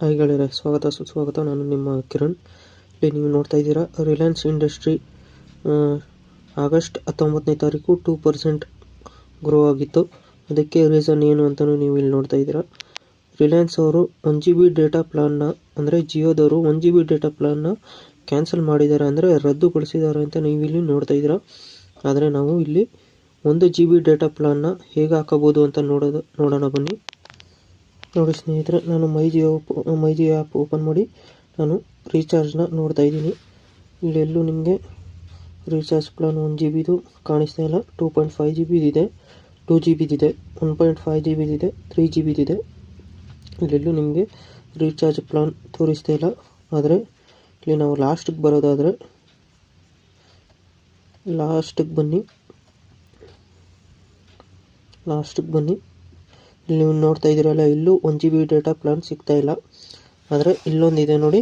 Hi ಗೆಳೆಯರೆ, ಸ್ವಾಗತ ಸುಸ್ವಾಗತ. ನಾನು ನಿಮ್ಮ ಕಿರಣ್. ಇಲ್ಲಿ ನೀವು ನೋಡ್ತಾ ಇದ್ದೀರಾ ರಿಲಯನ್ಸ್ ಇಂಡಸ್ಟ್ರಿ ಆಗಸ್ಟ್ 19ನೇ ತಾರೀಕು 2% ಗ್ರೋ ಆಗಿತ್ತು. ಅದಕ್ಕೆ ರೀಸನ್ ಏನು ಅಂತಲೂ ನೀವು ಇಲ್ಲಿ ನೋಡ್ತಾ ಇದ್ದೀರಾ. ರಿಲಯನ್ಸ್ ಅವರು 1 GB ಡೇಟಾ ಪ್ಲಾನ್ನ, ಅಂದರೆ ಜಿಯೋದವರು 1 GB ಡೇಟಾ ಪ್ಲಾನ್ನ ಕ್ಯಾನ್ಸಲ್ ಮಾಡಿದ್ದಾರೆ, ಅಂದರೆ ರದ್ದುಗೊಳಿಸಿದ್ದಾರೆ ಅಂತ ನೀವು ಇಲ್ಲಿ ನೋಡ್ತಾ ಇದ್ದೀರಾ. ಆದರೆ ನಾವು ಇಲ್ಲಿ 1 GB ಡೇಟಾ ಪ್ಲಾನ್ನ ಹೇಗೆ ಹಾಕಬಹುದು ಅಂತ ನೋಡೋಣ ಬನ್ನಿ. ನೋಡಿ ಸ್ನೇಹಿತರೆ, ನಾನು ಮೈ ಜಿಯೋ ಆ್ಯಪ್ ಓಪನ್ ಮಾಡಿ ನಾನು ರೀಚಾರ್ಜ್ನ ನೋಡ್ತಾ ಇದ್ದೀನಿ. ಇಲ್ಲೆಲ್ಲೂ ನಿಮಗೆ ರೀಚಾರ್ಜ್ ಪ್ಲಾನ್ 1 GB ಕಾಣಿಸ್ತಾ ಇಲ್ಲ. 2.5 GB ಇದೆ, 2 GB ಇದೆ, 1.5 GB ಇದೆ, 3 GB ಇದೆ. ಇಲ್ಲೆಲ್ಲೂ ನಿಮಗೆ ರೀಚಾರ್ಜ್ ಪ್ಲಾನ್ ತೋರಿಸ್ತಾ ಇಲ್ಲ. ಆದರೆ ಇಲ್ಲಿ ನಾವು ಲಾಸ್ಟಿಗೆ ಬರೋದಾದರೆ ಲಾಸ್ಟಿಗೆ ಬನ್ನಿ. ಇಲ್ಲಿ ನೀವು ನೋಡ್ತಾ ಇದ್ದೀರಲ್ಲ, ಇಲ್ಲೂ 1 GB ಡೇಟಾ ಪ್ಲಾನ್ ಸಿಗ್ತಾ ಇಲ್ಲ. ಆದರೆ ಇಲ್ಲೊಂದಿದೆ ನೋಡಿ,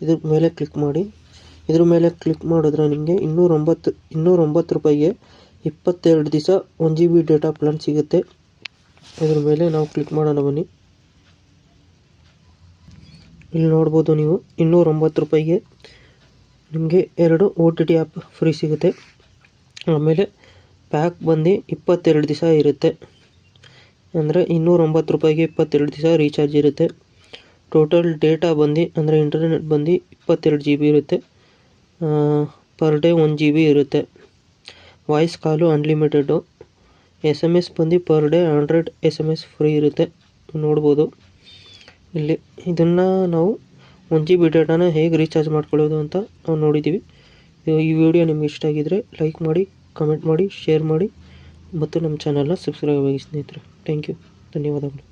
ಇದ್ರ ಮೇಲೆ ಕ್ಲಿಕ್ ಮಾಡಿ. ಇದ್ರ ಮೇಲೆ ಕ್ಲಿಕ್ ಮಾಡಿದ್ರೆ ನಿಮಗೆ 209 ರೂಪಾಯಿಗೆ 22 ದಿವಸ 1 GB ಡೇಟಾ ಪ್ಲಾನ್ ಸಿಗುತ್ತೆ. ಇದ್ರ ಮೇಲೆ ನಾವು ಕ್ಲಿಕ್ ಮಾಡೋಣ ಬನ್ನಿ. ಇಲ್ಲಿ ನೋಡ್ಬೋದು ನೀವು 209 ರೂಪಾಯಿಗೆ ನಿಮಗೆ 2 OTT ಆ್ಯಪ್ ಫ್ರೀ ಸಿಗುತ್ತೆ. ಆಮೇಲೆ ಪ್ಯಾಕ್ ಬಂದು 22 ದಿವಸ ಇರುತ್ತೆ. ಅಂದರೆ 209 ರೂಪಾಯಿಗೆ 22 ದಿವಸ ರೀಚಾರ್ಜ್ ಇರುತ್ತೆ. ಟೋಟಲ್ ಡೇಟಾ ಬಂದು, ಅಂದರೆ ಇಂಟರ್ನೆಟ್ ಬಂದು 22 GB ಇರುತ್ತೆ. ಪರ್ ಡೇ 1 GB ಇರುತ್ತೆ. ವಾಯ್ಸ್ ಕಾಲು ಅನ್ಲಿಮಿಟೆಡು. SMS ಬಂದು ಪರ್ ಡೇ 100 SMS ಫ್ರೀ ಇರುತ್ತೆ. ನೋಡ್ಬೋದು ಇಲ್ಲಿ. ಇದನ್ನು ನಾವು 1 GB ಡೇಟಾನ ಹೇಗೆ ರೀಚಾರ್ಜ್ ಮಾಡ್ಕೊಳ್ಳೋದು ಅಂತ ನಾವು ನೋಡಿದ್ದೀವಿ. ಈ ವಿಡಿಯೋ ನಿಮ್ಗೆ ಇಷ್ಟ ಆಗಿದ್ದರೆ ಲೈಕ್ ಮಾಡಿ, ಕಮೆಂಟ್ ಮಾಡಿ, ಶೇರ್ ಮಾಡಿ ಮತ್ತು ನಮ್ಮ ಚಾನಲ್ನ ಸಬ್ಸ್ಕ್ರೈಬ್ ಆಗಿ ಸ್ನೇಹಿತರೆ. ಥ್ಯಾಂಕ್ ಯು, ಧನ್ಯವಾದಗಳು.